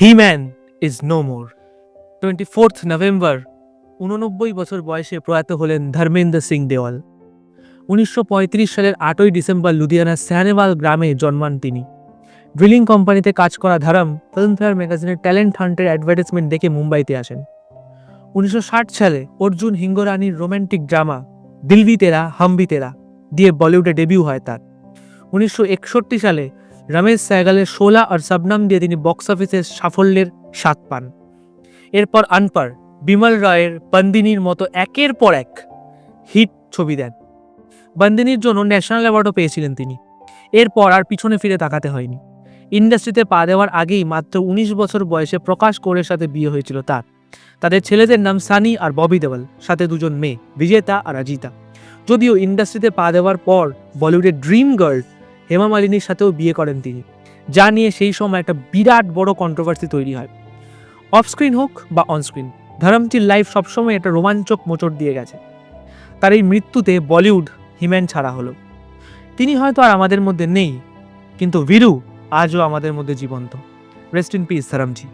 He-Man is no more. 24th November 89 বছর বয়সে প্রয়াত হলেন ধর্মেন্দ্র সিং দেওয়াল। 1935 সালের 8ই ডিসেম্বর লুধিয়ানার স্যানেওয়াল গ্রামে জন্মান তিনি। ড্রিলিং কোম্পানিতে কাজ করা ধরম ফিল্মফেয়ার ম্যাগাজিনের ট্যালেন্ট হান্টের অ্যাডভার্টাইজমেন্ট দেখে মুম্বাইতে আসেন। 1960 সালে অর্জুন হিঙ্গরানির রোম্যান্টিক ড্রামা দিলভি তেরা হামভি তেরা দিয়ে বলিউডে ডেবিউ হয় তার। 1961 সালে রমেশ সাইগালের শোলা আর শবনম দিয়ে তিনি বক্স অফিসের সাফল্যের স্বাদ পান। এরপর আনপার, বিমল রয়ের বন্দিনীর মতো একের পর এক হিট ছবি দেন। বন্দিনীর জন্য ন্যাশনাল অ্যাওয়ার্ডও পেয়েছিলেন তিনি। এরপর আর পিছনে ফিরে তাকাতে হয়নি। ইন্ডাস্ট্রিতে পা দেওয়ার আগেই মাত্র 19 বছর বয়সে প্রকাশ কোরের সাথে বিয়ে হয়েছিল তার। তাদের ছেলেদের নাম সানি আর ববি দেওয়াল, সাথে দুজন মেয়ে বিজেতা আর অজিতা। যদিও ইন্ডাস্ট্রিতে পা দেওয়ার পর বলিউডের ড্রিম গার্ল হেমা মালিনীর সাথেও বিয়ে করেন তিনি, যা নিয়ে সেই সময় একটা বিরাট বড় কন্ট্রোভার্সি তৈরি হয়। অফ স্ক্রিন হোক বা অনস্ক্রিন, ধরমজির লাইফ সবসময় একটা রোমাঞ্চক মোচড় দিয়ে গেছে। তার এই মৃত্যুতে বলিউড হিম্যান ছাড়া হলো। তিনি হয়তো আর আমাদের মধ্যে নেই, কিন্তু বীরু আজও আমাদের মধ্যে জীবন্ত। Rest in peace ধরমজি।